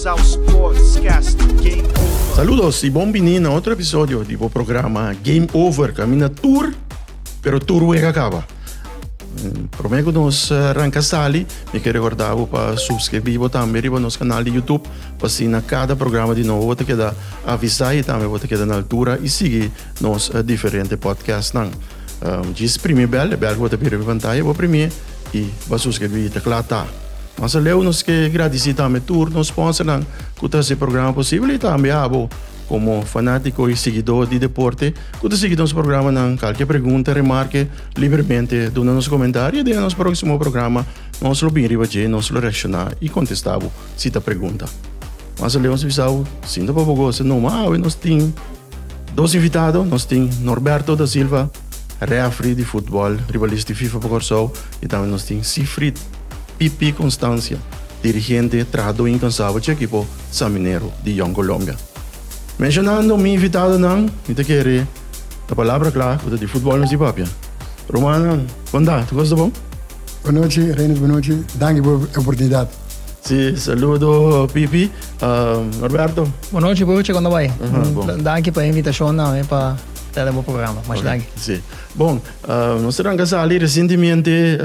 ao Sportscast Game Over. Saludos y bienvenidos a otro episodio del programa Game Over. Camina tour, pero tour huega acaba. Prometo nos arranca sali, me quero recordar para subscrever também no nosso canal de YouTube, para assim na cada programa de novo você queda avisar e também você queda na altura e seguir nos diferentes podcasts não. Diz primeiro bel que você pode levantar vou primeiro e vai subscrever tá claro tá. Mas leu nos que agradecer também tour nos sponsor não que esse programa possível e também abo como fanático e seguidor de deporte, que seguir nosso programa, qualquer pergunta, remarque, livremente, dona nos comentários e no nosso próximo programa, nós lo bem nós lo reaccionar e contestar se a pergunta. Mas eu lhes avisava, sinto para você, normal, nós temos dois invitados, nós temos Norberto da Silva, referee de futebol, rivalista de FIFA por Corsol, e também nós temos Siegfried Pipi Constância, dirigente, treinador incansável do equipo San Mineiro de Young Colômbia. Mencionando mi invitado não, me te querer a palavra clara de futebol no Zipapia. Romano, bom-dia, tu gosta bom? Boa noite, Reines, boa noite. Danke por a oportunidade. Sim, saludo Pipi. Norberto. Boa noite, quando vai? Danke pela invitação para o programa, mas danke. Sim. Bom, nós estamos ali recentemente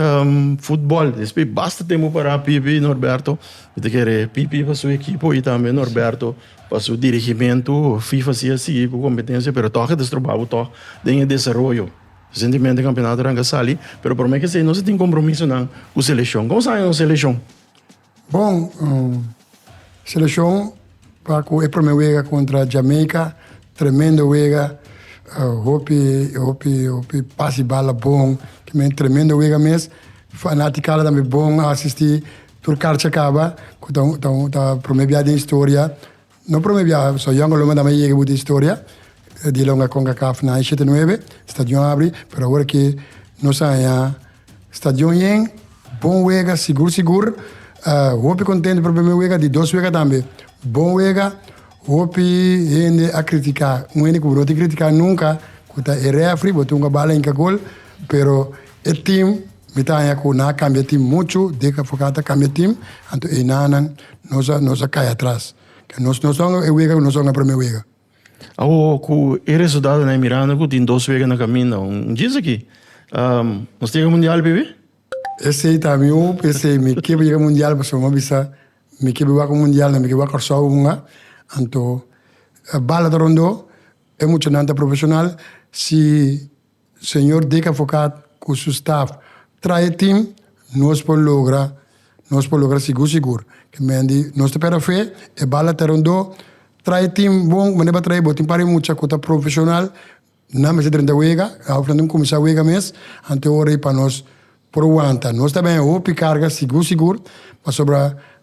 futebol. Depois basta tempo para Pipi e Norberto. Me te querer Pipi para sua equipe e também Norberto para seu dirigimento, FIFA se assim, por competência, pero toca destrobado, toca em desenvolvimento. Recentemente o campeonato arranca sali, pero por mim que sei, não se tem compromisso não com a seleção. Como sai a seleção? Bom, seleção para o primeiro jogo contra a Jamaica, tremendo jogo. Hope passe bala bom, que é tremendo jogo mesmo. Fanaticada também bom assistir. Turcar acaba, que tá primeiro de história. No promedio, so Young Colômbia também chega a história de longa CONCACAF na 79, estádio abre, pero agora que nós aí estádio em bom wega, seguro. Hope contente para o primeiro wega de dois wega também. Bom wega, hope ainda a criticar, não é que não te criticar nunca, que tá referee, botou uma bala em gol, pero o time mitanya ko na cambia time muito, deca focada cambia time, então e nanan nós cai atrás. Nós somos a primeira vega. O resultado na Miranda que tem dois vegas na caminho. Diz aqui, nós temos mundial, bebê? Esse também eu pensei, me quebra chegar mundial, porque eu bisa, me quebra com mundial, me quebra com só uma. Então, a bala de rondo é muito nada profissional. Se o senhor deca focado com o seu staff, traz time, nós podemos lograr seguro. Que mendi, nós te pera fé, e bala terondo, trai time bom, mas não trai botim para muita coisa profissional, não me se trenta wega, ao final começar wega mês, ante hora para nós por aguanta. Nós também o carga seguro, mas sobre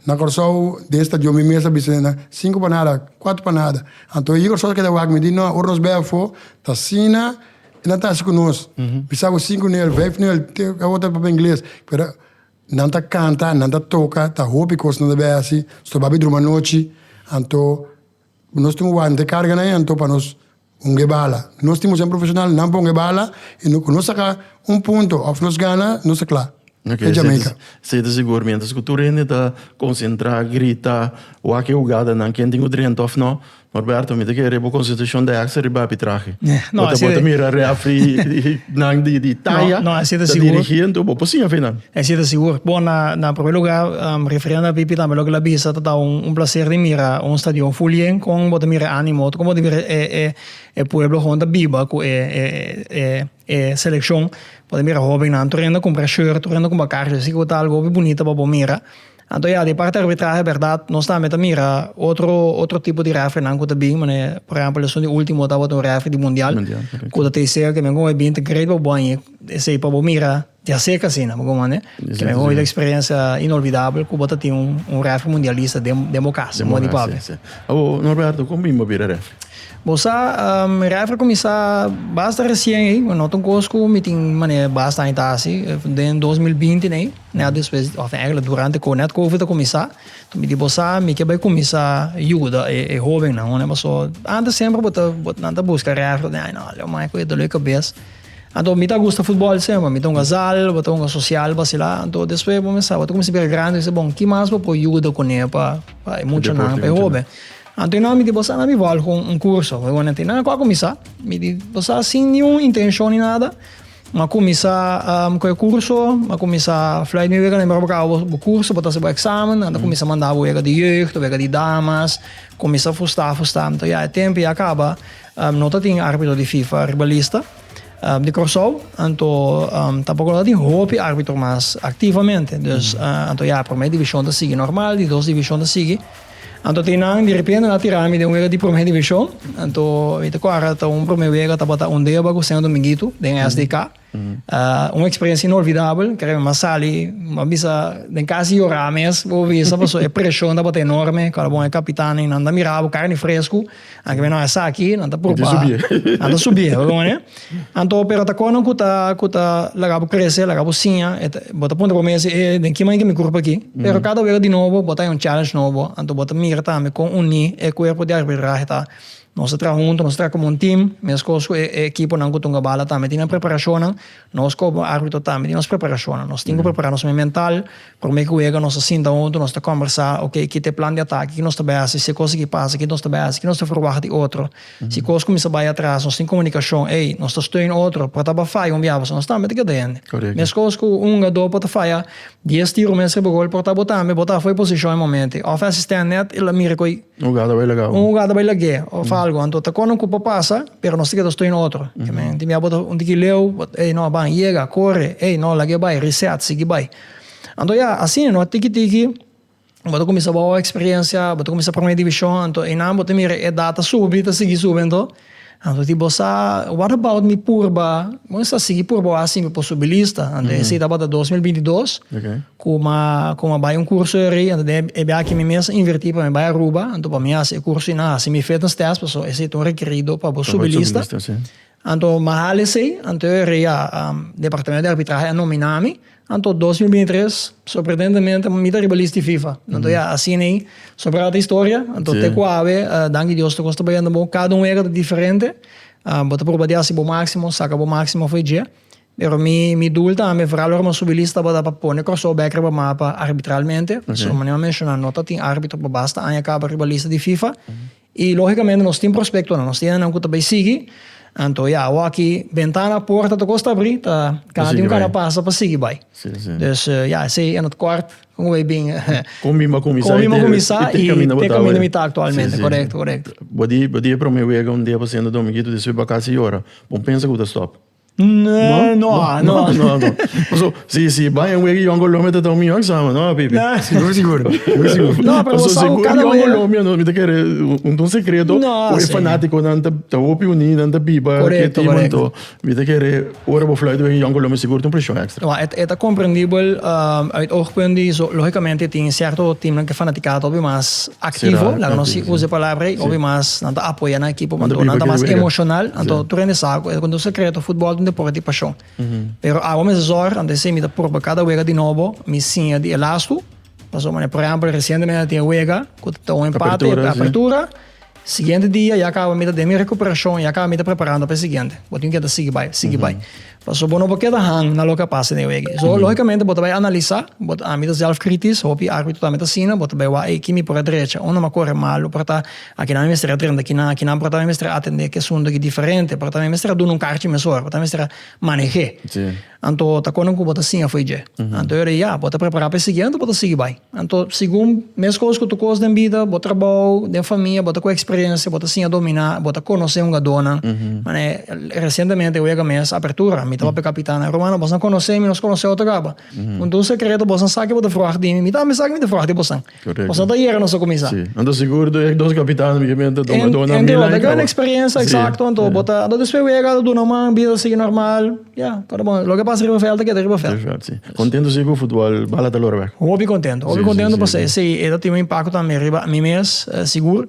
na corção desta de homem mesa bicena 5 panada, 4 panada. Então eu só que da wag me diz não, o nos bem fo, tá sina, e não tá com nós. Bisava 5 nele, 5 nele, a outra para inglês, pero não tá canta, não tá toca, tá roupa e coisa não deve assim, estou babando uma noite, então nós temos uma carga né, então para nós bala. Nós temos um profissional, não bom bala, e nós saca ponto, of nós gana, nós é claro. Okay, Jamaica. Sei de seguramente, as culturas ainda tá concentrar, gritar, o que o gada não quem tem o direito of não. Norberto, me quer a constituição da Axa riba arbitraje. Não, assim. Bota mira referee não de Taia. Não, assim é seguro. Dirigindo, bom, possível afinal. Assim é seguro. Bom, na primeiro lugar, referendo a Pipi também logo lá bisa tá prazer de mira estádio fulien com bota mira ânimo, como de mira pueblo Honda Biba com seleção, pode mira jovem na torrendo com pressure, torrendo com bacagem, assim que tá algo bonito para mira. Então, de parte da arbitragem, é verdade, nós também mira outro tipo de referee, não que bem, mas, por exemplo, o último estava um referee de mundial, que o TC, que me é bem integrado, bom, esse para mira, já sei que assim, né, que é uma experiência inolvidável, que bota tem referee mundialista democrático, de Pablo. Norberto, como é que referee? Você referee começar basta recém, não tem coisa me tem mané basta em assim, em 2020 né, depois, eigenlijk durante o Covid começar, então me digo você me que vai começar ajuda é jovem não, né, mas só anda sempre bota buscar referee, não, olha mais coisa da cabeça. Então, me gusta futebol sempre, me gazal, botar social, lá. Então, depois eu comecei a ver grande, eu disse, bom, que mais vou ajuda com ele para muito não, para hobby. Então, eu me disse, você não me vale com curso, eu não tenho qual começar, me disse, você sem nenhuma intenção nem nada, mas começar com o curso, mas começar a falar, me veio lembrar o curso, botar o exame, então começar a mandar o de jeugd, o de damas, começar a fustar, então, o tempo acaba, não tem árbitro de FIFA ribalista, de Curaçao, então tampouco não tem hobby árbitro mais ativamente, então a primeira divisão da sigue normal, de duas divisões da sigue, então tem de repente na tirame de uma de primeira divisão, então agora tá primeiro vega tá botar dia bago sendo dominguito de SDK, uma experiência inolvidável, que é uma sali, uma bisa de quase chorar mesmo, vou ver essa pessoa é pressão da botar enorme, cara bom é capitão e anda mirado carne fresco, anche não é aqui, anda por anda subir, né? Então pero tá quando cuta lagabo crescer, lagabo sinha, bota ponto para mês de que mais que me curva aqui, pero cada vez de novo botar challenge novo, então bota mira também com unir e corpo de arbitragem tá. Nós trabalhamos juntos, nós trabalhamos como time, mesmo com a equipe não cutunga bala também tem preparação, nós como árbitro também temos preparação, nós temos que preparar nosso mental, para que o ego nós sinta junto, nós está conversar, ok, que tem plano de ataque, que nós está bem, se coisa que passa, que nós está bem, que nós está forward de outro, se coisa começa a ir atrás, nós temos comunicação, ei, nós está estudando outro, para estar falha biavo, nós estamos que dentro, mesmo coisa que dois para falha, 10 tiros mesmo para gol, para estar botar foi posição em momento, of assistente net, ele mira coi, jogada bem legal, algo, então tá quando culpa passa, pero nós temos que estar em outro. Que me abota que leu, ei não vai chega, corre, ei não lage vai, reset, sigue vai. Então assim, não tiki, bota começar boa experiência, bota começar primeira divisão, então e não bota mira é data subida, seguir subindo. Então tipo what about me purba? Vamos seguir purba assim possibilista, então esse da bota 2022. Como vai curso aí, então é aqui me mesmo invertir para me vai Aruba, então para mim esse curso na se me fez uns testes, pessoal, esse é requerido para possibilista. Então mas então departamento de arbitragem nominami. Então 2023 surpreendentemente me ribalista de FIFA. Então assim aí sobre a história, então te quave, danke Deus tu gosta bem bom, cada era diferente. Bota por badia se bom máximo, saca bom máximo foi dia. Pero mi dulta me verá uma subilista para pôr crossover para mapa arbitralmente. So maneira mencionar nota tem árbitro para basta, aí acaba ribalista de FIFA. E logicamente nós temos prospecto, nós temos não que também sigue. Então, aqui, ventana, porta, tu gosta de abrir, tá? Cada cara passa para seguir, vai. Então, sei, é no quarto, como é bem... Como começar e tem caminho de estar atualmente, correto. Podia para o meu ego um dia passando dominguito de sua para casa e hora. Bom, pensa que o stop. No. Se vai um ego angolômetro tá um milhão exame, não, Pipi? Seguro. Não, para você cada vez angolômetro não me quer um segredo, o é fanático não tá opinião, não tá pipa, que tem muito, me quer ora vou falar do ego angolômetro seguro tem pressão extra. Não, é compreendível uit oogpunt die logicamente tem certo time que fanaticado ou mais ativo, lá não se usa a palavra, ou mais não tá apoia na equipe, não tá mais emocional, então tu rende saco, quando o secreto futebol deporte de paixão. Pero a homem zorra, antes de me dar por cada vez de novo, me sinha de elasto. Passou, por exemplo, recentemente tinha vega, que um empate, apertura. Seguinte dia, já acaba me de minha recuperação, já acaba me preparando para o seguinte. Vou ter que seguir vai. Passou bom porque da hang na loca passa de vega. So logicamente, você vai analisar, você a mim self-critis, hopi árbitro também assina, você vai vai que me por a direita, ou não corre mal, para tá aqui na mestra treinando aqui na para tá mestra atender que assunto que diferente, para tá mestra do não carte mesor, para tá mestra manejar. Então tá quando você assim foi je. Então eu já, você preparar para o seguinte, você seguir vai. Então segundo mesmo coisas que tu coisa da vida, você trabalho, da família, você com experiência, você assim a dominar, você conhecer uma dona. Mas recentemente eu ia mesmo apertura me estava para capitana romana, você não conhece, nós conhecemos outra gaba. Então, segredo, você sabe que você fraude de mim, me dá mensagem de fraude de você. Você está aí, nossa comissão. Ando seguro, dois capitães, me comenta, dona Mila. Então, grande experiência, exato. Então, bota, depois eu ia do normal, vida seguir normal, tá bom. Logo passa riba felta que é riba felta. Contento com o futebol, bala da lora. Hobby contento você. Sim, ele tem um impacto também, riba, mim mesmo, seguro.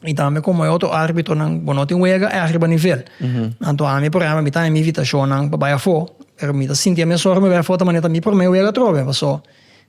E também como é outro árbitro não tem wega é arriba nível. Então a mim por exemplo me tá me invitação para baia fo, pero me tá sentia me sorte me vai foto maneira me por meu wega trove, passou.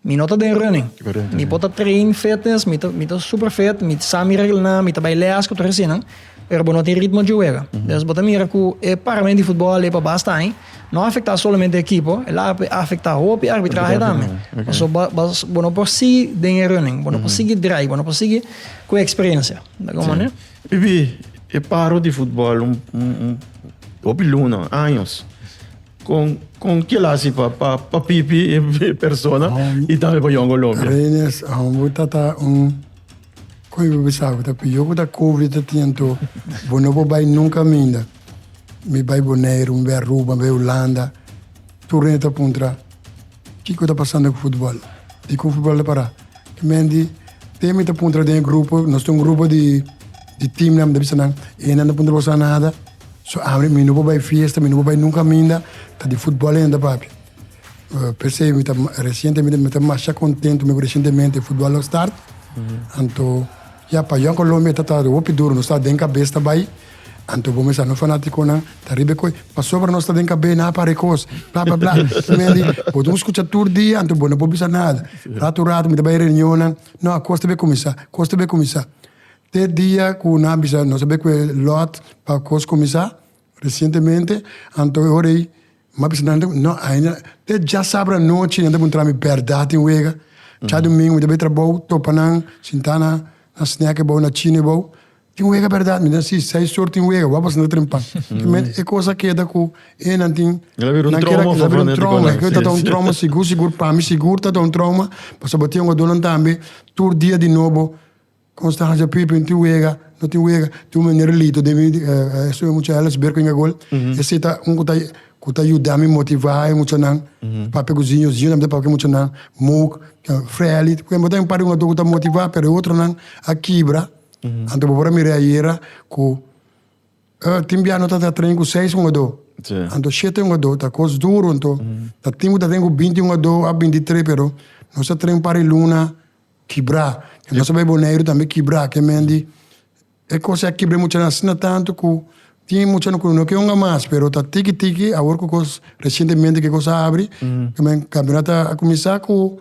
Mi nota de running. Correct. Mi pota train fitness, mi to super fit, mi sami regel na, mi tabay leas ko resina. Pero bono tem ritmo de juega. Então, bota mira que para mim de futebol é para bastante. Não afeta somente a equipo, ela afeta o arbitragem também. So, bono por si de running, bono por si drive, bono por si com experiência. Da como né? Bibi, eu paro de futebol opiluna, anos. Com que lá se para pipi persona e também para Young Colombia. Reines, tata Koi sabe, tapi eu da Covid tinto, bono bai nunca minda. Mi bai Bonaire, mi bai Aruba, mi bai Holanda. Torneta puntra. Que está passando com o futebol? E com o futebol para. Mendi, tem muita puntra dentro do grupo, nós temos grupo de time na Mdabisanang, e não puntra você nada. So abre, mi não bai fiesta, mi não bai nunca minda, tá de futebol ainda papi. Percebe, recentemente me tá mais contento, me recentemente futebol start. Então ya pa Young Colombia tá o duro, nós tá dentro cabeça vai. Então vamos a no fanático na taribe coi, passou para nós tá dentro cabeça na para recos, blá blá blá. Mendi, podemos escutar todo dia, então bom, não pode pensar nada. Rato me vai reunião, não, costa be começar. Te dia que na bisa, nós sabe que lot para começar recentemente, então eu orei, mas não, ainda te já sabe a noite, ainda vou entrar me verdade em wega. Já domingo, me trabalho, topanang, sintana, na snack bom, na chine bom. Tem wega verdade, me dá assim, 6 sorte em wega, vamos na trempa. É coisa que é da cu, é não tem. Ela virou trauma, ela virou trauma, que tá um trauma seguro para mim seguro, tá um trauma, para bater um dono também, todo dia de novo, constância pipa em wega, não tem wega, tu me nerlito, deve, isso é muito elas berco em gol, esse tá kuta ajuda me motivar muito não para pegozinho não dá para muito não muk freely porque botar um par um kuta motivar pero outro não a quebra então por mim era que timbiano tá treino com 6 do então 7 do tá coisa duro então tá timbo tá tenho 20 do a 23 pero nós treino para luna quebrar nós sabe boneiro também quebrar que mendi é coisa que quebra muito não tanto que tinha muito no que uma mais, pero tá tiki agora com recentemente que coisa abre, que men campeonato a começar com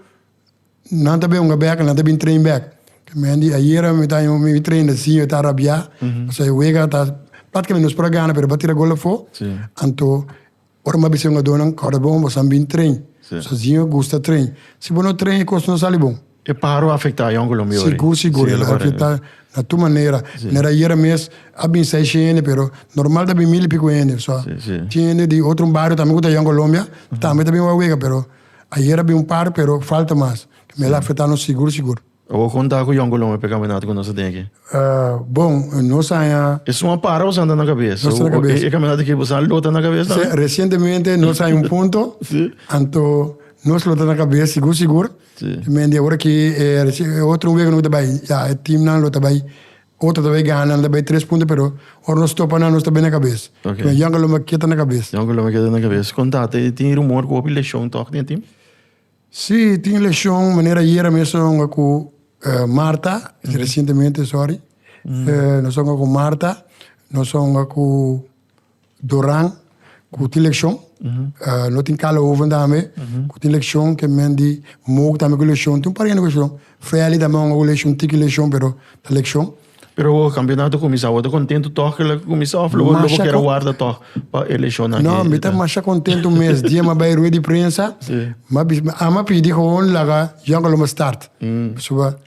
não tá bem um back, não tá bem train back. Que men di ayer me tá me trein assim, eu tá rabia, so eu wega tá praticamente nos para ganhar, pero bater a gol fo. Anto ora uma vez eu dona, cara bom, você bem trein. Sozinho gosta trein. Se bom trein, coisa não sai bom. E paro afetar Young Colombia. Seguro, afetar na tua maneira. Nera era mês, abin 600, pero normal da 1000 e pico ene, só. Tinha de outro bairro também que Young Colombia, também uma wega, pero ayer había par, pero falta mais. Me lá afetando seguro. Eu vou contar com o Young Colombia para o campeonato que nós temos aqui. Bom, nós saímos... Isso é uma para você anda na cabeça. Nossa na cabeça. O campeonato que você lota na cabeça? Recentemente nós saímos ponto, então nós lota na cabeça, seguro. Mas agora que outro wega não está bem, já o time não está bem, outro também ganha, não está bem 3 pontos, pero agora nós topa não está bem na cabeça. Mas Young Colombia quieta na cabeça. Young Colombia quieta na cabeça. Contate, tem rumor que houve eleição toque dentro do time? Sim, tem eleição, maneira ayer mesmo com Marta, recentemente, sorry. Nós somos com Marta, nós somos com Doran, com a eleição. Não tem cala over também, com a eleição, que mendi mogo também com a eleição. Tem um par de eleição. Freely também uma eleição, tique eleição, pero a eleição. Pero o campeonato começou, eu contento toque, ele começou a falar, eu quero guardar toque para a eleição. Não, eu estou mais contente mês, dia, mas vai ruir de prensa, mas pedi com lá, já que start.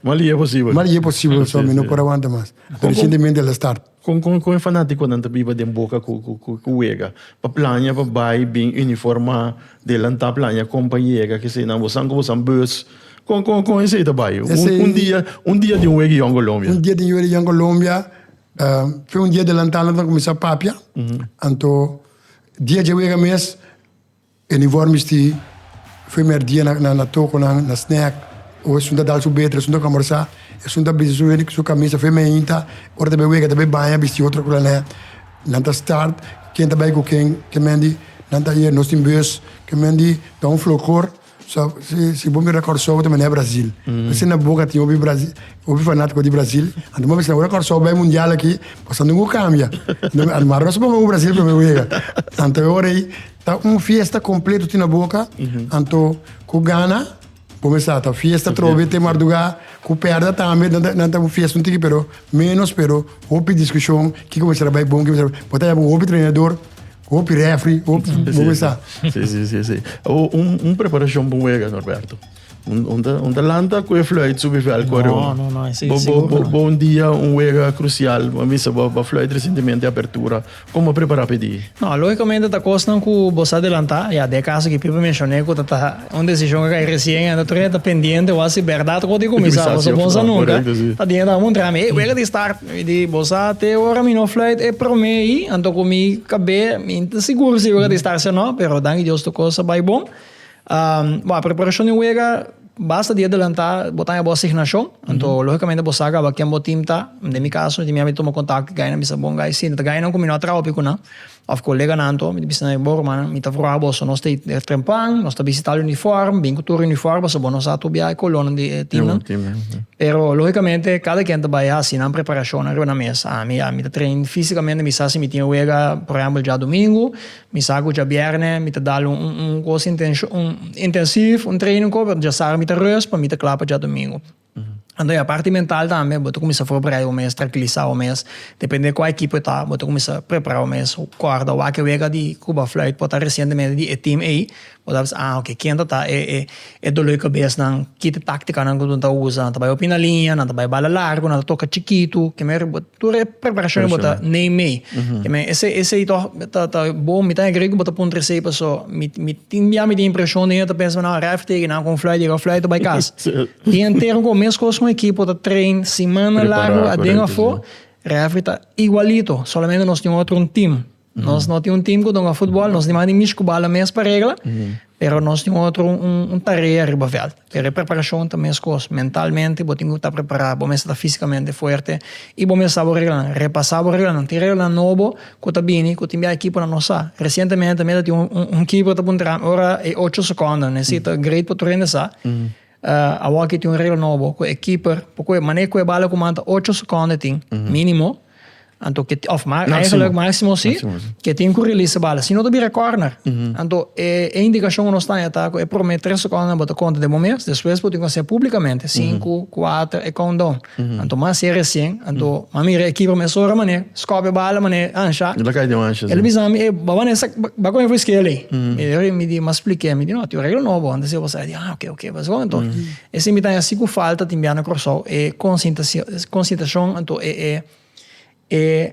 Mas é possível. Mas é possível, só não para aguentar mais. Recentemente ela start. Com o fanático não está viva de boca com o Ega. Para planha, para vai bem uniforme, de lantar planha com para Ega, que se não você bus. Com esse trabalho. Um dia de um Ega Young Colombia. Um dia de um Ega Young Colombia, foi um dia de lantar lá começar a papia. Então, dia de Ega mês, uniforme este, foi meu dia na toco, na snack, ou se não dá o betre, se não conversar, se não dá bisou, que sua camisa foi meio inta, ora também Ega também banha, vesti outro coisa né, nanta start, quem também com quem, que mendi, nanta hier nós tem bus, que mendi, dá flocor. So, se bom me recordar só também é Brasil. Você na boca tinha o Brasil, o fanático de Brasil. Então mas eu recordar só bem mundial aqui, passando um cambia. Mas nós vamos o Brasil para me ver. Então agora aí tá uma festa completa na boca. Então com Ghana, começar a fiesta trove te marduga com perda também não tá fiesta um tique pero menos pero houve discussão que começar bem bom que começar botar houve treinador houve refri houve começar Sim. Preparação boa, Norberto. Onde landa com a fluid subir Não, sim, bom dia, wega crucial, a missa a fluid recentemente a abertura. Como preparar para pedir? Não, logicamente tá costando que você adelantar, e de caso que Pipa mencionei que tá uma decisão que é recém, ainda tá pendente, ou se verdade quando começar, você bonsa nunca. Tá dentro da montra, me wega de start, de você até agora me não flight é para mim, então comi cabe, me seguro se wega de start se não, pero danke Deus to coisa vai bom. A preparação de wega basta de adelantar, botar a boa asignação. Então, logicamente, você sabe que o time tá, no meu caso, de minha toma contato, ganha na missa bom, ganha sim, ganha não combina outra ópico, não. Of colega nanto, me bisa na bor, man, me tá fora bossa, nós tem trempang, nós tá visitar o uniforme, bem cultura uniforme, so bom nós tá tubia coluna de time, não. Pero logicamente, cada quem tá vai assim na preparação na mesa, me tá treino fisicamente, me sabe me tinha wega, por exemplo, já domingo, me sabe já viernes, me tá dando coisa intensivo, treino co, já sabe me tá rest, para me tá claro já domingo. Então, a parte mental também, você começa a preparar o mês, tranquilizar o mês, depende de qual equipe está, você começa a preparar o mês, o quarto, o que vega de Cuba Flight, pode estar recentemente de time aí, você diz, ok, quem está é do lei cabeça, não, que tática não que você usa, não vai opinar linha, não vai bala largo, não toca chiquito, que me tu preparação você nem me, que me esse aí tá bom, me tá grego, você ponto receber pessoa, me tinha me de impressão de eu pensa não, ref tegen não com Flight vai casa, e inteiro com mês com uma equipe da trein semana largo a dentro for, ref tá igualito, solamente nós temos outro time. Nós não temos um time que joga futebol, nós temos mais de bala mesmo para regra, mas nós temos outro tarefa riba veld. A preparação também as coisas, mentalmente, você tem que estar preparado, você está fisicamente forte, e você sabe regra, repassar a regra, tem regra novo, que está bem, que tem a equipe na nossa. Recentemente, também tem equipe que está ora é 8 segundos, necessita great para treinar essa. A walkie tem regra novo, que a equipe, porque maneira que a bala comanda 8 segundos tem, mínimo. Então, eigenlijk máximo sim, que tem que release a bala. Se não tiver corner, então a indicação que nós temos é por meio 3 segundos para conta de momentos, depois podemos fazer publicamente 5, 4 e countdown. Então, mas se é recém, então, a minha equipe começou a maneira, scope a bala, maneira, ancha. Ele cai de mancha. Ele me chama, babanessa, bagulho eu vou esquecer. Ele me expliquei, me disse, não, tem regra novo, antes eu você ok, mas então, esse me tem assim que falta, tem bem na crossão, é conscientização, então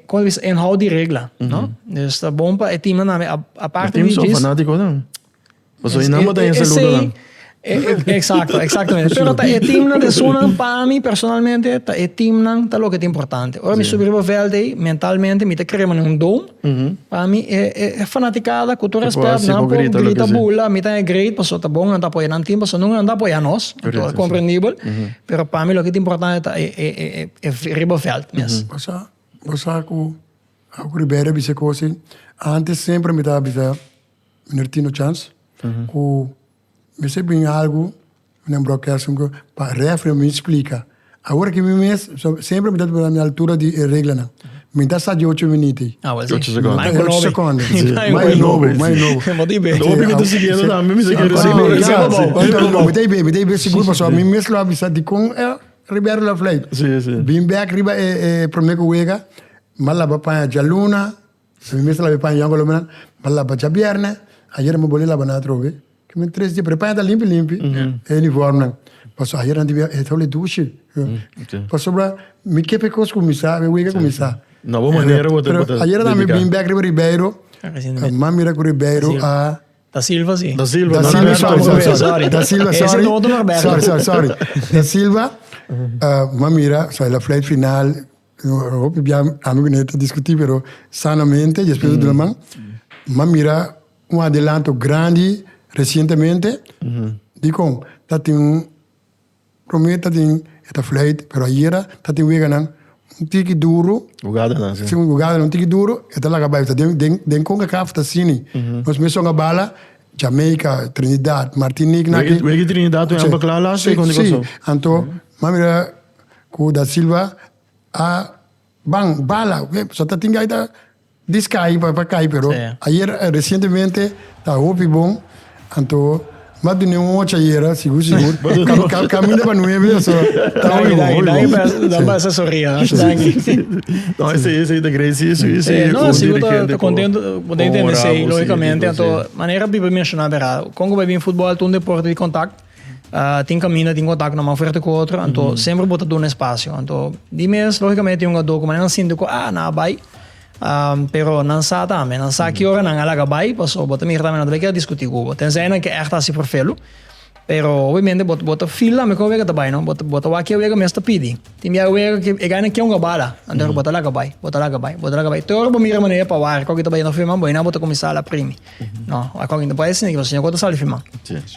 quando você enhoudt die regla, no? Dus de bompa é time na a parte disso. Time sou fanático não. Você não tem esse lugar. Exatamente. Pero é time na de zona para mim personalmente é time na tá logo que é importante. Ora me subir o verde mentalmente me te crema um dom. Para mim é fanaticada, cultura respeito, não por grita bula, me tá great, passou tá bom, não tá apoiando time, passou não anda apoiar nós, então é compreendível. Pero para mim o que é importante é riba verde mesmo. Você com Ribeira bisa coisa antes sempre me dava bisa menino chance com me sempre algo não broadcast para refre me explica agora que me mês sempre me dá na minha altura de regra não me dá só de 8 minutos 8 segundos mais novo óbvio que tô seguindo não me me dei bem seguro para só me mês lá bisa de com Ribeira la flight. Sim. Bim back riba primeiro wega, mala ba pa jaluna, me mesla ba pa yango lomana, mala ba jabierne, ayer me bolei la bana trove. Que me 3 dias prepara limpo, uniforme. Passou ayer andi é tole duche. Passou bra me kepe cos começar, me wega começar. Na boa maneira vou ter. Ayer me bim back Ribeiro. Mamira com Ribeiro a Da Silva, sim. Da Silva, sorry. Da Silva. Da Silva, mamira, sai la flight final, abbiamo amico netto discutir, però sanamente, e spero di man, mamira un adelanto grande recentemente, dico, tati un prometta di esta flight, però ieri tati veganan un tiki duro, un tiki duro, e dalla gabaita den conga kafta sini. Nós messo nga bala Jamaica, Trinidad, Martinique, Wegi Trinidad tu amba klala se quando passou. Anto, mamira ku da Silva a bang bala, só tá tinga ita discai para cai, pero ayer recentemente tá hopi bom, anto Mas de nenhum outro era, seguro. Caminho para não ir, só. Dá para assessoria. Não, esse é da Grace, isso é não, assim, eu estou contente, poder entender isso aí, logicamente. Então, maneira para mencionar, verá, quando vai vir futebol, tu um deporte de contato, tem caminho, tem contato numa oferta com outra, então sempre bota um espaço. Então, de mês, logicamente, tem um jogador, mas não sinto que, não vai. Pero não sa também, não sa que hora não alaga vai, passou, bota mir também não deve discutir com, tem zena que é assim perfeito. Pero obviamente bota fila me convém que também não, bota o aqui o mesmo pedi. Tem minha o que é ganha que um bala, andar bota lá vai. Todo o mira maneira para war, qualquer também não filma, boi não bota começar a primi. Não, a qualquer também assim que você não conta sala filmar.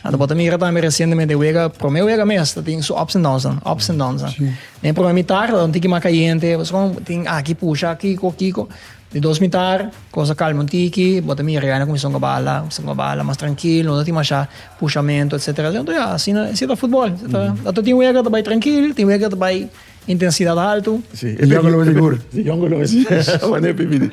Ando bota mira também recentemente o pro meu mesmo, tem so ups and downs. Nem para mitar, não tem que marcar gente, você tem aqui puxa aqui coquico. De 2 mitar, cosa calma um tiki, bota mira ganha comissão com bala, mais tranquilo, não tem mais puxamento, etc. Então, assim é futebol. Então tem um também tranquilo, tem um também intensidade alta. Sim, é jogo seguro. Jogo não é seguro. Mas é bebida.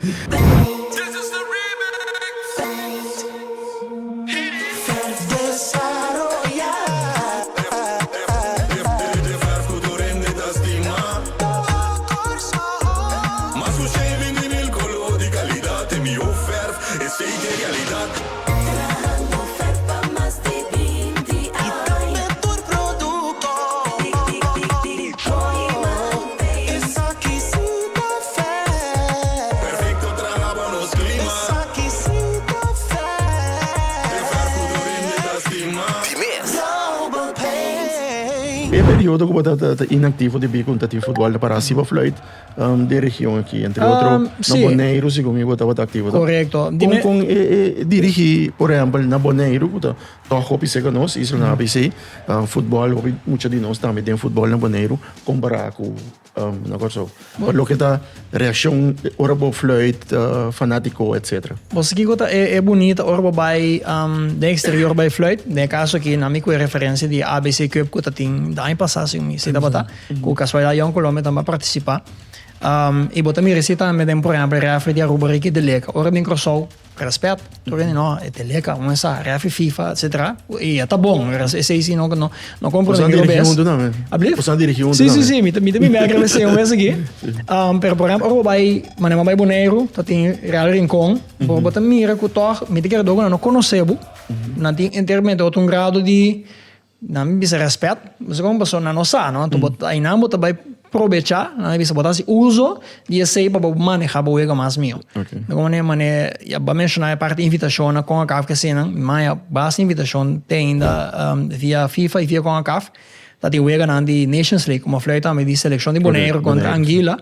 Período que você está inativo de bico de futebol para cima fluid de região aqui, entre outros, na Bonaire, se comigo você está ativo. Correto. Com dirigir, por exemplo, na Bonaire, você está hobby se nós, isso na ABC, futebol, muitos de nós também tem futebol na Bonaire, comparar com negócio. Lo que está reação, orbo fluid, fanático, etc. Você que é bonita, orbo vai de exterior vai fluid, de caso aqui na minha referência de ABC Cup que tem da ano passado, se dá botar, com o casual da Colômbia também participar. E botar minha receita também por exemplo, refere a rubrica de leca. Ora bem crossou, respeito, porque não é de leca, uma essa refere FIFA, etc. E tá bom, esse aí não compro nem o best. Você dirige um. Sim, me agradecer um vez aqui. Pero por exemplo, ora vai, manema vai boneiro, tá tem Real Rincón, botar mira que tor, me quer dogo não conhecebo, não tem intermédio outro grado de não bisa respeito, mas como pessoa não sabe, não, tu bota aí não bota vai aproveitar, não bisa botar se uso de esse para manejar o ego mais meu. Como maneira, já vou mencionar a parte de invitação com a CAF que cena, mas basta invitação tem ainda via FIFA e via com a CAF. Tá tem o ego na de Nations League, como falei também de seleção de Bonaire contra Anguila.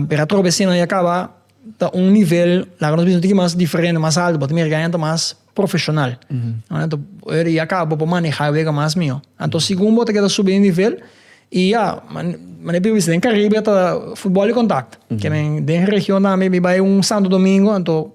Para a troca cena e acaba tá nível, lá nós vimos mais diferente, mais alto, mas também ganha mais profissional. Então, ele acaba por manejar o ego mais meu. Então, segundo, tem que subir de nível e mas depois em Caribe tá futebol e contato. Que nem da região também vai Santo Domingo, então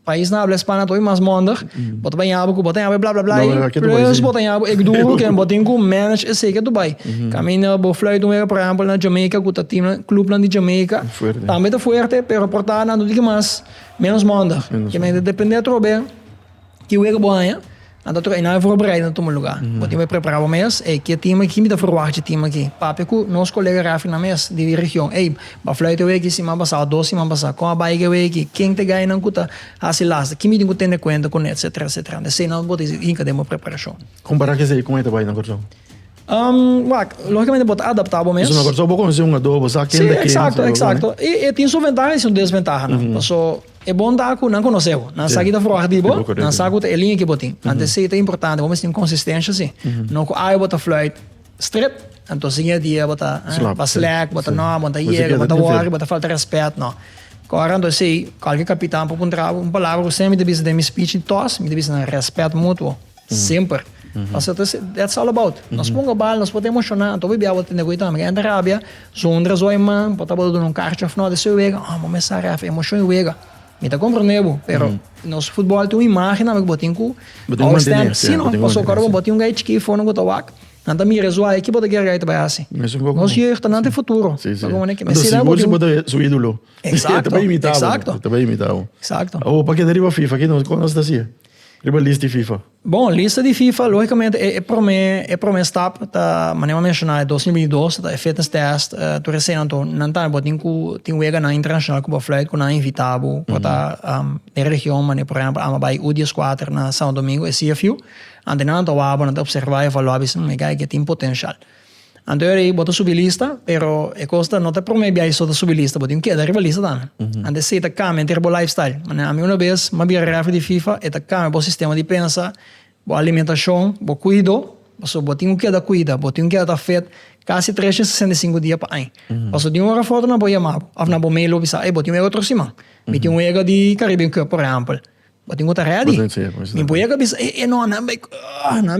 país na habla espanha todo mais mondar. Bota bem abo, blá blá blá. Plus bota abo é duro que bota com manage esse que Dubai. Caminha bo flight um por exemplo na Jamaica, com o time clube lá de Jamaica. Também tá forte, pero portar não digo mais menos mondar. Que nem depende do bem. Que o ego boa, então tu não é voorbereid no lugar. Wat je preparar o mês, que o time aqui me dá forward time aqui. Papi com nosso colega Rafi na mês de região, ba fluit o aqui cima passar, doce cima passar, com a bike o aqui, quem te ganha não cuta, assim lasta, que me tem que ter conta com etc. Desse não botar inca de uma preparação. Comparar que sei como é trabalhar na corção. Logicamente botar adaptável mesmo. Isso na corção vou conhecer um adobo, sabe quem daqui. Exato. E tem sua vantagem e sua desvantagem, não? Passou é bom dar com não conheceu, não sabe da forma de boa, não sabe a linha que botem. Antes é importante, vamos ter consistência assim. Não aí bota flight straight, então seguinte dia bota slack, bota não, bota hielo, bota war, bota falta de respeito, não. Agora então sei, qualquer capitão para encontrar uma palavra que sempre deve ser speech toss, me deve ser respeito mútuo, sempre. That's all about. Nós pomos a bala, nós podemos emocionar, então vai biar ter negócio também. Entra rábia, sondra zoe man, bota botar num kart of não, desse wega, vamos a emoção wega. Me tá compreendendo, pero nosso futebol tem uma imagem que botem com ao stand, sim, não, passou agora vou botar gate que for no gotawak. Nanta me resolve que botar guerra vai assim. Nós jeito não tem futuro. Como é que me se bota seu ídolo. Exato. Também imitado. Exato. Exato. Ou para que deriva FIFA que não conosco assim. Ribalista de FIFA. Bom, lista de FIFA, logicamente, é para mim stap, tá, maneira mencionar, 2022, tá, fitness test, tu recém, não tá, but tem wega na internacional que flight, que na invitado, tá, na região, mas por exemplo, ama vai U14 na São Domingo, é CFU, ande não tá wabo, não tá observar e falar, abis, que tem potencial. Ando aí, bota subir lista, pero é costa não tá para mim bem só tá subir lista, but tem que dar rivalista também. Ande se tá cambia ter bo lifestyle, mas a mim uma vez, mas bem regra de FIFA, é tá cambia bo sistema de pensa, bo alimentação, bo cuido, so botinho que da cuida, botinho que da fet, quase 365 dias para aí. Passo de uma hora fora na boia map, af na bo mail bisa, botinho outro cima. Botinho ega de Caribbean Cup, por exemplo. Botinho tá ready. Me boia bisa, não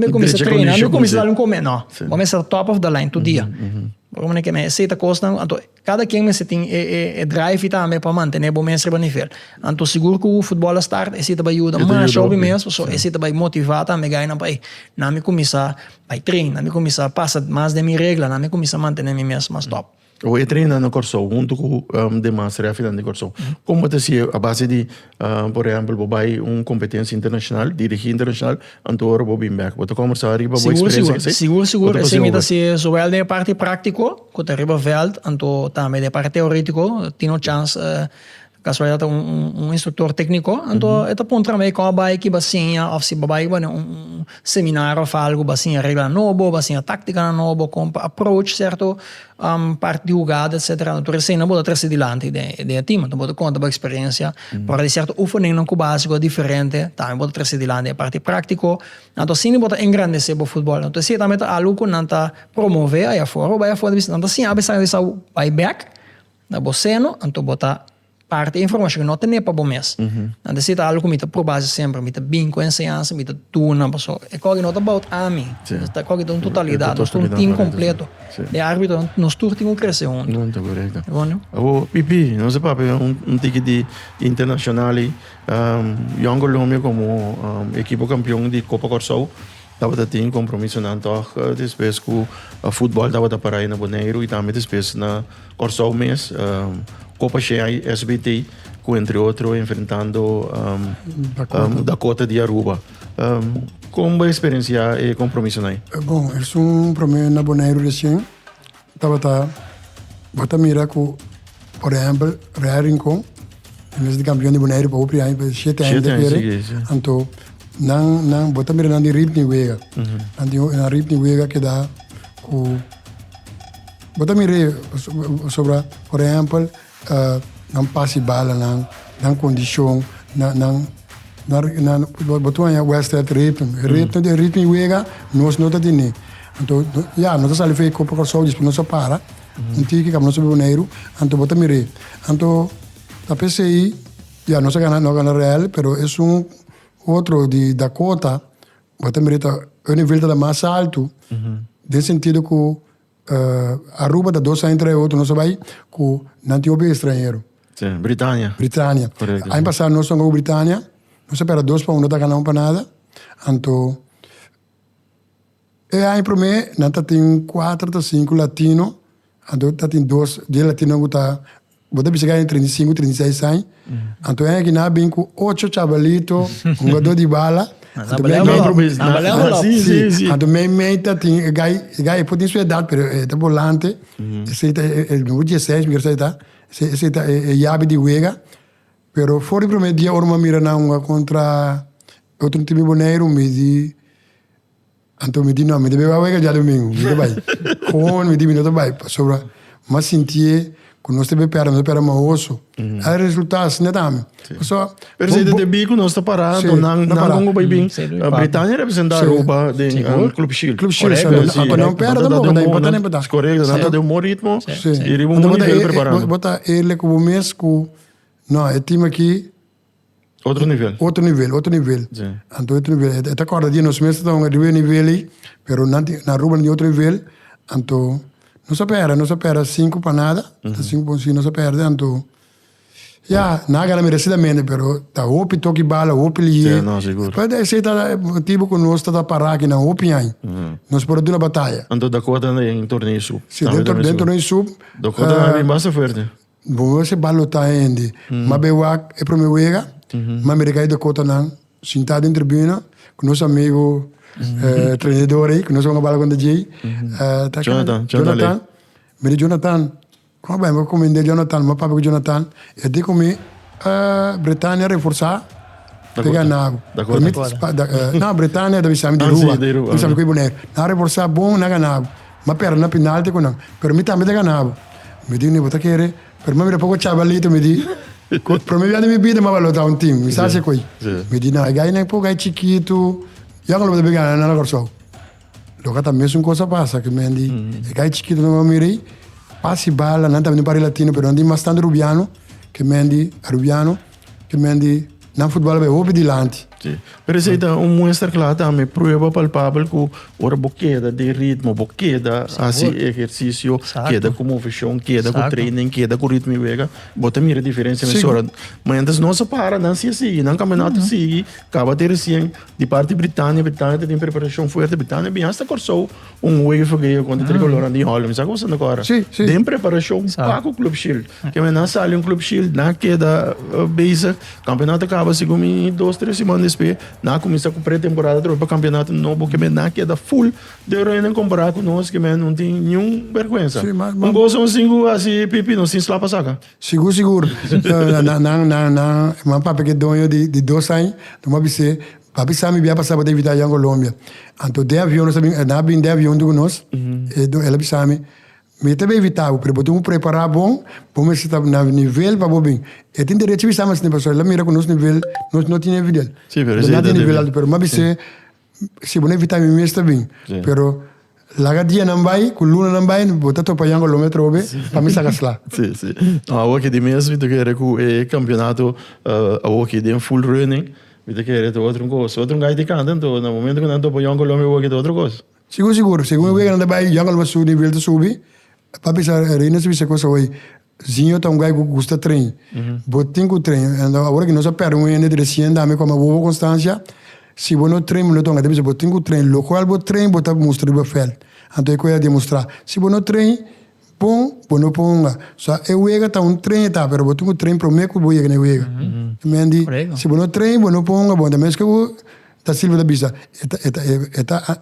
começa a treinar, não começa a dar comer, não. Começa top of the line todo dia. Como é que me aceita costa, então cada quem me tem drive também para manter bom mestre para nível. Então seguro que o futebol start aceita vai ajuda, mas show mesmo, só aceita vai motivar também ganhar na pai. Na me começar vai treinar, na me começar passa mais de minha regra, na me começar manter me mesmo mais top. Eu treino no Corso, junto com demais referentes de Corso. Como te disse, a base de, por exemplo, vai competência internacional, dirigir internacional, então eu vou bem back. Vou conversar arriba, vou experiência. Seguro. Esse me se sobre a parte prático, que te arriba veld, então também de parte teórico, tenho chance casualidade instrutor técnico, então é ponto também com a bike basinha, ou se babai seminário ou algo basinha regra novo, basinha tática novo, com approach certo, parte de jogada, etc. Então recém não pode trazer dilante de time, então pode contar a experiência, para de certo oefening não básico diferente, também pode trazer dilante a parte prático, então sim pode engrandecer o futebol, então se também algo que não está promover aí fora, vai fora, então sim abre essa vai back, na boceno, então botar parte informação que não tem para bom mês. Então, se algo que me por base sempre, me bem com ensinança, me tuna, pessoal. É coisa não about a mim. Está coisa de totalidade, nós temos um time completo. De árbitro, nós todos temos que crescer junto. Não, está correto. O Pipi, não sei papi, ticket de internacional, Young Colômbia como equipe campeão de Copa Corso, estava tendo compromisso na toca, depois que o futebol estava da Paraíba na Boneiro e também depois na Corso mês, Copa Cheia SBT, entre outros, enfrentando Dakota de Aruba. Como a experiência e compromisso aí? Bom, é primeiro na Bonaire recém. Bota mira com, por exemplo, Real Rincón, nesse campeão de Bonaire para o primeiro, para 7 anos de guerra. Então, não, bota mira na ritmo wega. Na ritmo wega que dá com, bota mira sobre, por exemplo, não passe bala, não condição, não botou em Western ritmo wega, nós não temos. Então, nós estamos fazendo Copa Corso, não se para, não tem que não se boneiro, então bota mire. Então, a PCI, não se ganha real, mas é outro de Dakota, bota mire, o nível está mais alto, no sentido que Aruba da 2 entre outros, nós vai com não tem estrangeiro. Sim, Britânia. Aí passado nós somos Britânia, nós espera 2-1, não está ganhando para nada. Então, aí para mim, não tem 4 ou 5 latinos, então tem 2 de latinos que está, bota chegar em 35, 36 anos. Então é que nós bem com 8 chavalitos, um jogador de bala. Também meta tem gai pode ser idade, pero é volante. Esse é número 16, me quer esse é Yabi de Wega. Pero fora o primeiro dia uma mira na contra outro time boneiro me di então me di não me deve Wega já domingo me vai com me di minuto vai sobre mas sentir que nós teve para mais osso aí resultados né também só pero se de bico nós está parado não como vai bem a Britânia representa Aruba de Club Shield não pera não dá importante para correto não deu um ritmo e ele um nível preparado botar ele como mês com não é time aqui outro nível então outro nível até agora dia nós mesmos estamos a nível ali pero na Aruba de outro nível então não se perde 5 para nada, 5 para 5 não se perde, então nada merecidamente, pero tá opi toque bala, opi liye. Não, seguro. Pode ser tipo que nós está parar aqui na opi aí. Nós podemos uma batalha. Então Dakota em torneio sub. Sim, dentro do torneio sub. Dakota é bem bastante forte. Bom, esse balo tá ainda. Mas bewak é para me wega, mas me recai Dakota não sentado em tribuna, com nosso amigo treinador aí, com nosso amigo com o DJ. Jonathan. Me diz Jonathan, como bem, eu comendo Jonathan, meu papai com Jonathan, eu digo que Britânia reforçar, pegar nabo. Não, Britânia deve ser de rua, deve ser de boneco. Não reforçar bom, não ganhava. Mas perna na penalti com não, permita me ganhava. Me diz, não, querer, per me era pouco chavalito, me diz. Para mim, eu me pedi uma valor um time, me sabe coi. Me diz, não, gai nem pouco, gai chiquito, já não deve ganhar nada corso. Logo também uma coisa passa, que me diz, gai chiquito não me mirei, passi bala, não também para latino, pero andi bastante rubiano, que me diz, rubiano, que me diz, não futebol é open dilante. Sim. Pero isso aí dá mostra claro também, prova palpável que ora boqueda de ritmo, boqueda assim exercício, queda com movição, queda com training, queda com ritmo e vega, bota mira diferença nessa mas antes não se para, não se assim, não campeonato sigue, acaba de recém de parte Britânia tem preparação forte, Britânia bem hasta corso wave fogueio quando tricolor andi Holland, sabe como agora? Tem preparação para o Club Shield, que não sai Club Shield, na queda base, campeonato acaba segundo 2-3 semanas depois, na começa com pré-temporada para o campeonato novo, que na queda full de reino comparar com nós, que não tem nenhum vergonha. Gosto assim, pipi, não se lá para sacar. Seguro. Mas papai que dono de 2 anos, não vai ser. Papi sabe que passar para evitar em Colômbia. Então, de avião, nós sabemos, na bin de avião do nós, ela sabe. Me também evitar, porque tu preparar bom, como se está no nível para bem. E tem direito de estar mais tempo, ela mira com nosso nível, nós não tem nível. Sim, pero não tem nível alto, pero mas se você evitar me está bem. Pero laga dia não vai, com luna não vai, botar tu para o metro para me sacar lá. Sim. Ah, que de mesmo, tu quer que o campeonato, que de full running, tu quer que outro coisa, outro guy de canta, então no momento que não estou para o Colômbia, que outra coisa. Seguro. Segundo o que não vai, já não vai subir nível de subir. Papi sa reina se você coisa hoje zinho tá gai que gosta trem botin com trem agora que nós perdemos um ano de recém me como boa constância se você não trem não tonga deve botin com trem local bot trem botar mostrar o fel então é coisa demonstrar se você não trem bom não ponga só é uega tá trem tá pero botin com trem prometo que uega nem uega mendi se você não trem não ponga bom também que tá silva da bisa eta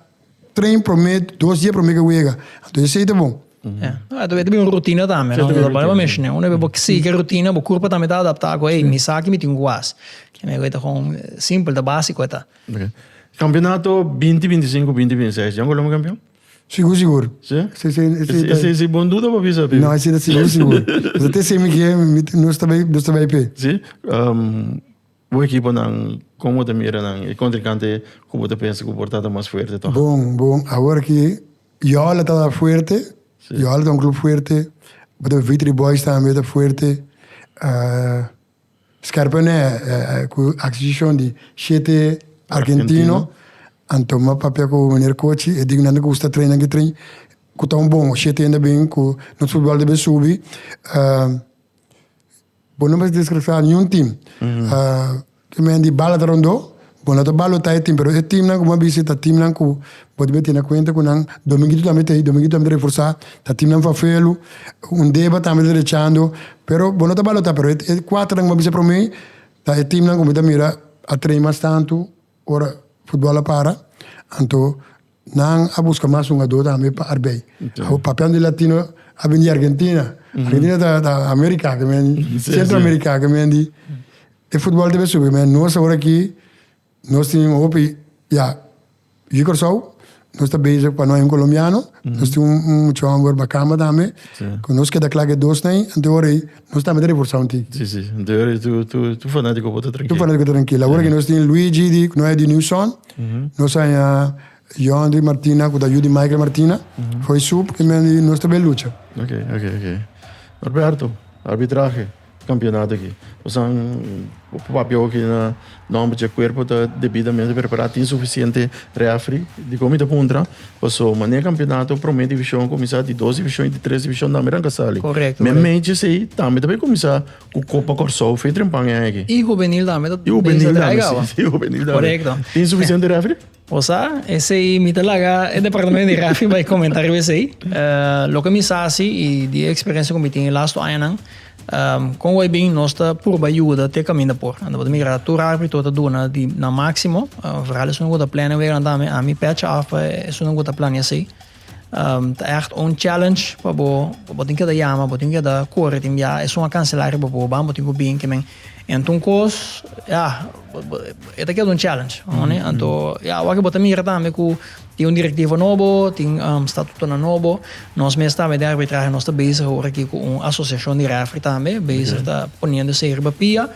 trem prometo 2 dias prometo que uega então isso é bom. Deve uma rotina também, não? Para mexer, né? Uma vez que siga a rotina, o corpo também está adaptado com me saque me tem guas, que é coisa com simples, da básico tá. Campeonato 2025, 2026, já é campeão? Seguro. Sim? Esse bom dúvida para visar? Não, esse é seguro. Você tem sempre que não está bem pé. Sim. O equipe não, como te mira não, e contrincante, como te pensa que o portado mais forte tá? Bom, agora que Yola está forte. Yola é clube forte, o Vitri Boys também está forte. Scarpone, com a aquisição de 7 argentino, então meu papel com o menino coach, e digo que gosta de treinar que treina, que tá bom, 7 ainda bem, que no futebol deve subir. Bom, não vai descrever nenhum time. Que me andi bala de rondo. Bom, lá balo tá time, pero esse time não como visita time não que pode ter na conta com não domingo também reforçar, tá time não fafelo, deba também derechando, pero bom não balo tá, pero é 4 não bisa para mim, tá time não como tá mira a treinar tanto, ora futebol para, então não a busca mais jogador também para arbei. O papel de latino a vir de Argentina da América, que me Centro-América, que me di, e futebol deve subir, mas nós agora aqui nós temos hopi Igor Sou, nós está bem para nós colombiano, nós temos chamado bacana também, que nós que da claque 2 tem, então aí nós estamos de reforçar ti. Sim, então aí tu fanático bota tranquilo. Tu fanático tranquilo. Agora que nós temos Luigi, que não é de Newson, nós temos João de Martina, que da Judy Michael Martina, foi sub que nós está bem luta. Ok. Roberto, arbitraje. Campeonato aqui. O papel aqui na nome de corpo está devidamente preparado, tem suficiente refri de comida punta, passou maneira campeonato promete divisão começar de 12 divisões de 13 divisões da América Sali. Correto. Mas mente sei também começar com Copa Corso, feito em panha aqui. E juvenil também. E juvenil também. Correto. Tem suficiente refri? O sea, esse aí me talaga o departamento de refri vai comentar esse aí. Lo que me sabe e de experiência que me tem last ano Com o bem nós está por ajuda até caminho por. Ando para mira tu rápido toda dona di na máximo. Vooral is een plannen weer aan a mi patch af is een goede plan assim. Echt een challenge para botin que da yama, botin que da corre tim ja é uma cancelar para botin que bem que men. Então cos ja, é que é um challenge, né? Então ja, o que botar mira também com tem diretivo novo, tem estatuto novo. Nós mesmo também de arbitragem nós está bezig hoor aqui com uma associação de referee também, bezig está ponendo ser papia.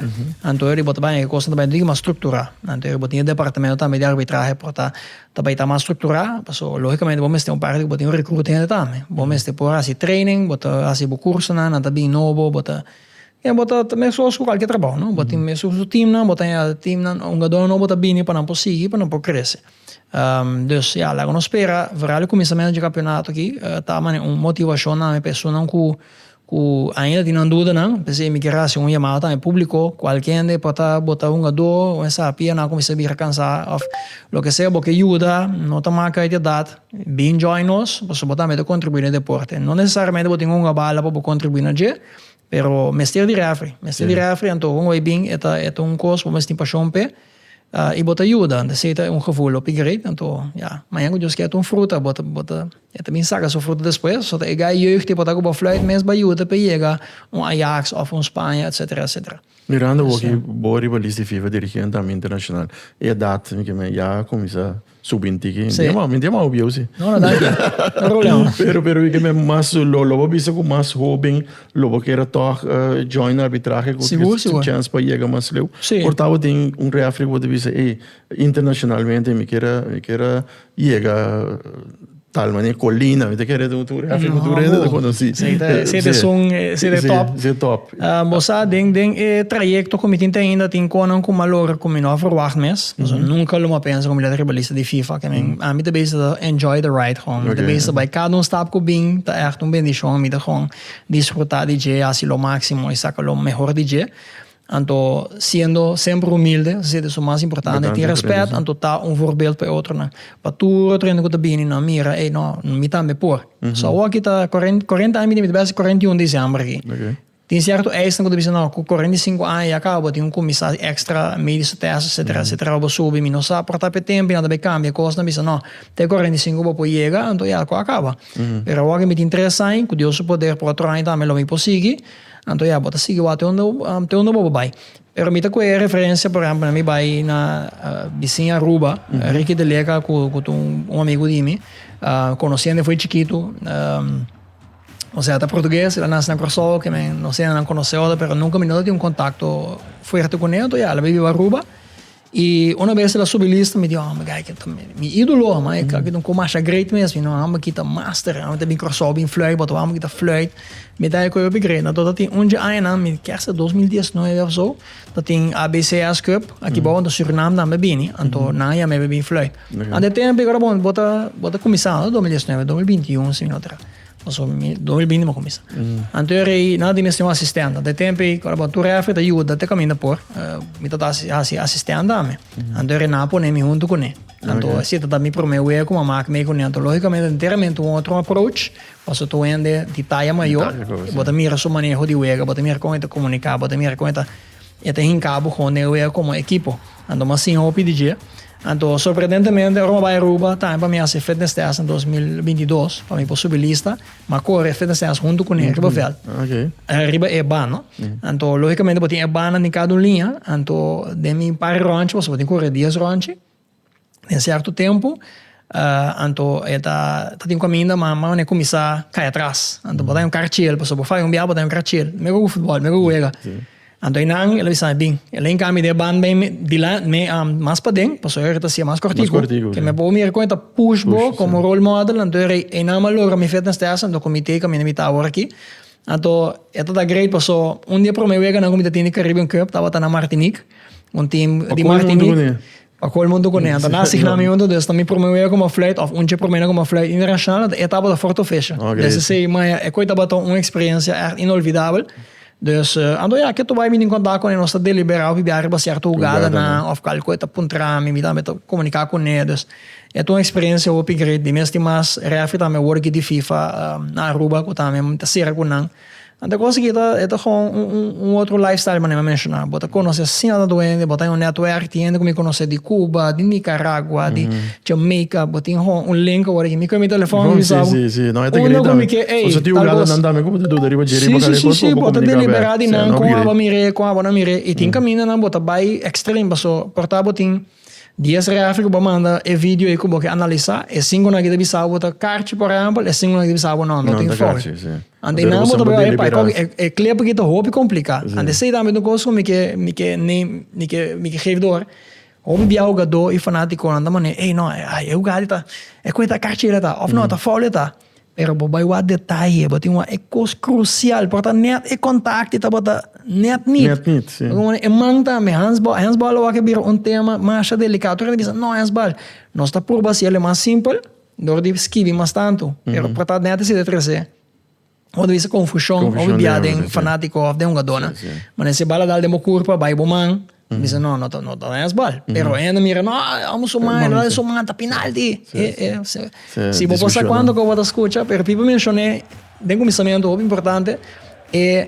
Então ele bota bem que costa também de uma estrutura. Então ele bota um departamento também de arbitragem para também tá mais estruturado, porque logicamente vamos ter parte que bota um recrutamento também. Vamos ter por assim training, bota assim curso na tá bem novo, bota bota também só qualquer trabalho, não? Bota mesmo o time, não, bota o time não, jogador não bota bem para não conseguir, para não crescer. Dus ja, laten we spelen. Vooral het começamento de campeonato aqui, tá uma motivação na pessoa não que ainda tem dúvida não, pensei me que raça chamada também público, qualquer de pode botar jogador, essa pia não começa a vir cansar, of lo que seja, porque ajuda, não tá marca de idade, bem join nós, você botar meio contribuir no deporte, não necessariamente botar uma bala para contribuir na dia. Pero mestre de referee, então como bem é um curso, vamos ter paixão pe. E bota ajuda, então se é um gevoel op great, então ja, mas eu just quero fruta, bota é também saca sua fruta depois, só é gai jeugd, bota com fluit, mas para ajuda para chegar Ajax of Espanha, etc. Mirando o que boa rivalista FIFA dirigindo também internacional, é data que me já começa subir que me deu mal biose. Não dá, não problema. Pero que me mais lobo bisa com mais jovem, lobo que era toch join arbitragem com chance para chegar mais leu. Portanto tem referee que bisa internacionalmente me queira chegar tal maneira colina, me quer tu referee da conheci. Se top. Você tem trajecto como ainda tem conan com malor como não verwacht mes. Dus nunca lo pensa como ele ribalista de FIFA que a mim também enjoy the ride home. Também by cada stap com bem, tá echt bendição, me dá disfrutar de dia assim lo máximo e sacar lo melhor de dia. Então, sendo sempre humilde, isso é o mais importante. Tem respeito, então tá voorbeeld para outro. Para tu treino que tá bem na mira, não me também por. Só aqui tá 40 anos, me base 41 de dezembro aqui. Tem certo eisen que tu diz não, com 45 anos acaba, tem comissário extra, médico teste, etc. Vou subir, não sabe portar para tempo, nada bem cambia, costa, mas não, tem 45 vou poder chegar, então já acaba. Pero agora me interessa, que Deus poder para outro ano também lo me conseguir. Então já bota seguir até onde vou vai. Pero me tá com referência, por exemplo, me vai na vizinha Aruba, Ricky de Lega com um amigo de mim, conhecendo foi chiquito, o sea, está português, ela nasce na Crossover, que não sei, não conheceu, mas nunca me deu um contato forte com ela, e ela veio a Aruba. E uma vez ela subiu lista, me disse, me ídolo, mas que não como acha great mesmo, não, amo que tá master, amo que tá bem crossover, bem fluid, botou amo que tá fluid, me dá que eu upgrade, então tem ano, me quer ser 2019 ou so, dat tem ABCS Cup, aqui bom, do Suriname também bem, então não é me bem fluid. Até tempo agora bom, bota começar, 2019, 2021, sim, outra. Also 2020 ma começa. Anterior na dimensão assistente. De tempo agora tu refere da ajuda até caminho por. Me tá assistente dame. Anterior na pone me junto com ele. Então se tá me promeu eu como marca me com ele. Então logicamente inteiramente um outro approach. Posso tu ende de taia maior. Bota mira sua maneira de wega, bota mira com ele comunicar, bota mira com ele até em cabo com ele como equipo. Então mas sim o PDG. Então, surpreendentemente, Roma vai Aruba, também para mim, ser fitness test em 2022, para mim, possibilista, mas corre fitness test junto com ele, Ribafeld. Riba é ban, então, logicamente, tem ban em cada linha, então, de mim, para ranch, você pode correr 10 ranch, em certo tempo, então, tem um caminho, mas não é começar a cair atrás. Então, botar um cartil, você pode fazer biar, botar um cartil, mego futebol, mego uega. Então, ele sabe bem, ele encame de ban bem de lá, mais para dentro, para sair assim mais cortico, que me pode me conta push como role model, então ele não malora me fitness test, então comitê que me está agora aqui, então tá great, passou dia para mim na comitê tem Caribbean Cup, tava na Martinique, time de Martinique, a qual mundo com ele, então nasce na minha onda, então também para mim como flight, ou dia para mim como flight internacional, etapa da Forte Fecha, desse sei, mas é coisa batom uma experiência inolvidável. Dus, então, que tu vai me encontrar com ele, nós está deliberar, o biar para certa jogada, na, of qualquer coisa, puntra, me dá, comunicar com eles. É uma experiência, o upgrade, de mesmo mais, refere também, work de FIFA, na Aruba, que também, muita serra com não. Então, coisa que é um outro lifestyle, mas não mencionar. Bota conhecer assim a doente, bota um network, tem como conhecer de Cuba, de Nicarágua, de Jamaica, bota um link agora que me come telefone, sabe? Sim, não é tão grande. Você tem o galo não dá, mas como tu daria para Sim, bota deliberado e não com a água mire, e tem caminho não bota vai extreme, só portar botin 10 reais que manda e vídeo aí que você analisar, e 5 na que deve saber bota carte por exemplo, e 5 na que deve saber não tem foco. Ande não bota vai é clipe que to hobby complica. Ande sei também do coisa me que geef door. Hobby biaugador e fanático anda mané, ei não, eu galita, é coisa carte tá, of não tá folle tá. Pero bobai wa detalhe, bota uma coisa crucial, porta net e contact tá bota net niet. Sim. E man também, Hansbal wa que bir tema mais delicado, tu diz, não Hansbal, nós tá por base ele mais simples, dor de esquive mais tanto, pero porta net se detrese. Quando isso confusão, ou biadem fanático of de uma dona. Mas se bala dal demo curva, vai boman. Dice, no é Hansbal. Pero ainda mira, no, vamos sumar, não sumar, tá penalti. Se vou passar quando que eu vou escutar, pero pipo mencionei, de começamento, muito importante, é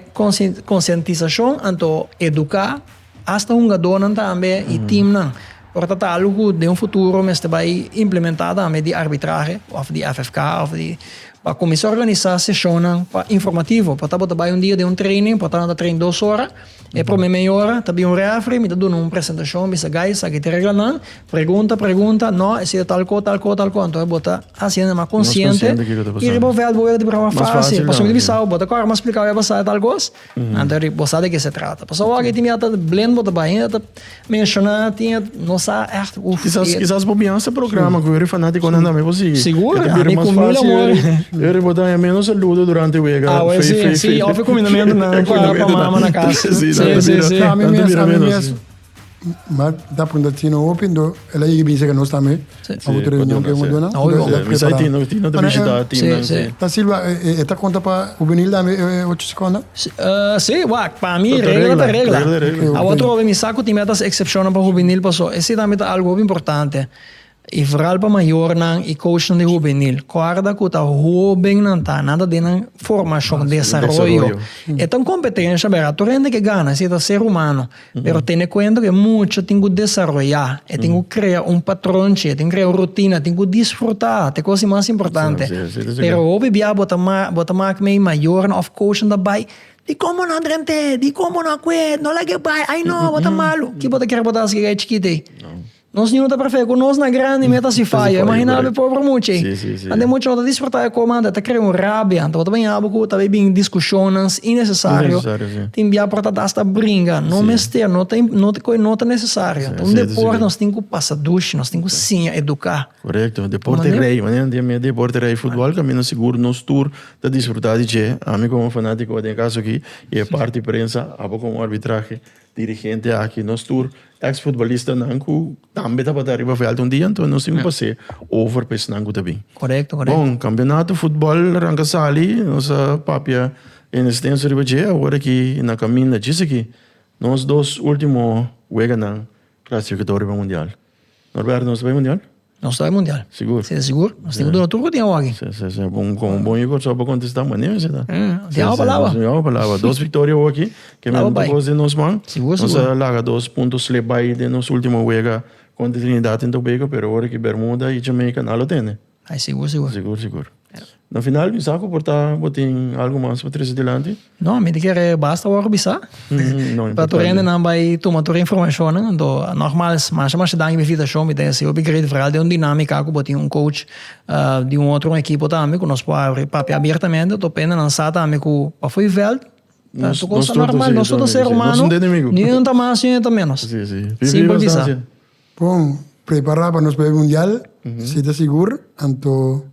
conscientização, então educar, hasta uma dona também, e time não. Portanto, algo de futuro, mas vai implementar também de arbitragem, ou de FFK, ou de... Para começar a organizar sessões informativo, para botar dia de training, para estar treino 2 horas, e para meia hora, também referee, me dá uma apresentação, me diz, guys, aqui te regla não, pergunta, não, se é tal coisa, então botar assim, mais consciente, e revolver de prova fácil, para subir visão, botar claro, mas explicar o que é tal coisa, então você de que se trata. Pessoal, aqui tem até blend, botar bem, mencionar, tinha, não sabe, quizás bobeança programa, que eu fanático não anda você. Seguro, me comida amor. Eu vou botar menos saludo durante o week. Sim, houve combinamento para mama na casa. Sim. A mim mesmo. Mas dá para um tino open, ela ia me dizer que nós também. A outra reunião que eu dona. Mas aí tino da visita, tino. Tá Silva, está conta para o Benil da 8 segundos? Sim, para mim regra. A outra houve me saco tem metas excepção para o Benil passou. Esse também é algo importante. E vooral para maior e coach de juvenil. Guarda que está jovem não tá nada de formação, desarrollo. É tão competência, verdade? Tu rende que gana, se é ser humano. Pero tem conta que muito tem que desarrollar, e tem que criar patrão, tem que criar rotina, tem que desfrutar, é coisa mais importante. Pero o bebê bota mais maior of coach daí. De como não drente, de como não aguenta, não lhe vai, ai não, bota malo. Que bota querer botar assim que é chiquite. Nós não está perfeito, nós na grande meta se falha, imagina por muito. Ande muito não desfrutar a comanda, está criando rabia, então também algo tá bem discussões innecessário. Tem via para dar esta brinca, não mester, não tem coisa necessária. Então depois nós temos que passar ducha, nós temos que sim educar. Correto, deporte rei, mas nem deporte rei futebol, caminho seguro nos tour de desfrutar de che, a mim como fanático de caso aqui, e a parte prensa, abo como arbitraje, dirigente aqui nos tour. Ex-futbolista nanku também tá para arriba veld dia, então nós temos que passar over para esse nanku também. Correto. Bom, campeonato futebol Rancasali, nossa papia em extensão riba je, agora aqui na caminho disso aqui, nós dois últimos juega na classificatória para mundial. Norberto, nós vai mundial? Nós estamos mundial. Seguro. Você é seguro? Nós temos do turno tem alguém. Sim. Bom Igor só para contestar, mas nem você tá. Tem uma palavra. 2 vitórias aqui, que me depois de nós man. Seguro. Nós larga 2 pontos lebai de nos último juega contra Trinidad e Tobago, pero agora que Bermuda e Jamaica não lo tem. Ai, seguro. No final, me saco por estar botando algo mais para trazer adelante? Não, me dizer basta o arbitrar. Para tu rende não vai tomar toda a informação, então normal, mas dá invitação, me tem se eu grande verdade de dinâmica que botar coach de outro equipe também que nós pode papel abertamente, tô pena lançar também com para foi veld. Tu coisa normal, nós somos ser humano. Nem tá mais nem tá menos. Sim. Simples. Bom, preparar para nos para o mundial, se está seguro, então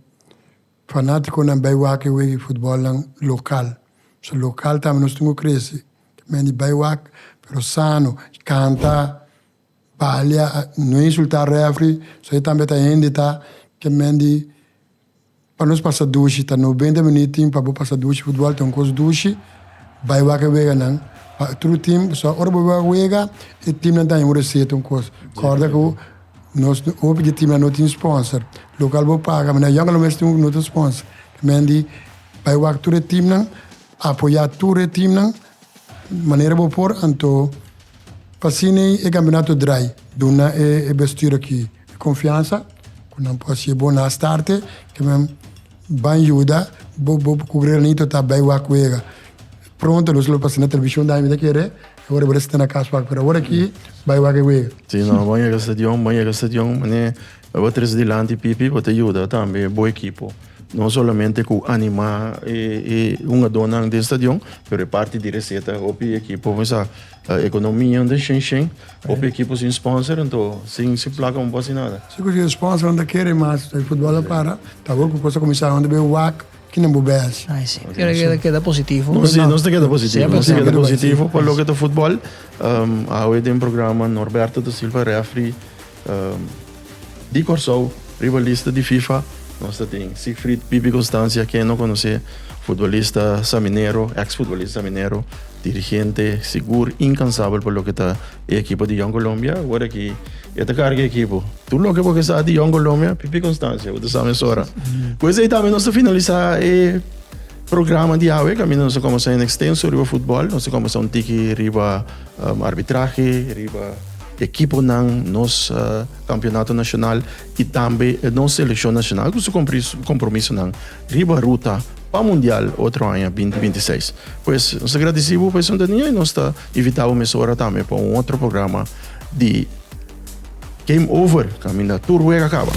fanático na baiwak e futebol local. So local também nós temos crescer. Men de baiwak, pero sano, canta, balha, não insultar refri, so aí também tá ainda tá que men de para nós passar duche, tá 90 minutos para passar duche futebol, tem coisa duche, baiwak e não. Outro time, só ora baiwak e time não tem receita coisa. Corda que nós o time não tem sponsor. Local vou pagar, mas não é não tem sponsor. Men de baiwak todo time não apoiar todo o time, maneira boa por, então, passine o campeonato drai, dona e bestuur aqui, confiança, quando pode ser bom na start, que me vai ajudar, bo cobrir o nito tá bem o colega. Pronto, nós lo passamos na televisão da minha querer, agora você está na casa para agora aqui, vai o colega. Sim, não, banha que stadion, mané, eu três dilante pipi, pode ajudar também, boa equipo. Não solamente com animar uma dona do estadião, mas parte de receita, ou a equipo, mas a economia de Shenzhen, ou a equipo sem sponsor, então, sem se placa não pode nada. Se você sponsor onde quer mais, o futebol para, tá bom, que possa começar onde o WAC, que não bobes. Ai, sim. Queda positivo. Não se queda positivo, não se queda positivo, para sim. o que é futebol. Hoje tem um programa Norberto da Silva Refri, de Corsol, rivalista de FIFA. Nós temos Siegfried Pipi Constância, quem não conhece, futebolista saminero, ex-futebolista saminero, dirigente, seguro, incansável por lo que está a equipe de Young Colombia. Agora aqui, esta carga equipe. Tudo lo que porque está de Young Colombia, Pipi Constância, você sabe essa hora. Pois aí também nós finalizar o programa de hoje, que nós começamos em extenso, riba futebol, nós começamos um tiki riba arbitragem, riba equipo ng nos campeonato nacional e também nos seleção nacional com o compromisso ng riba ruta para mundial outro ano 2026. Pois nós agradecemos por sua sintonia e nós invitamos a também para outro programa de Game Over, caminho da Tour Acaba.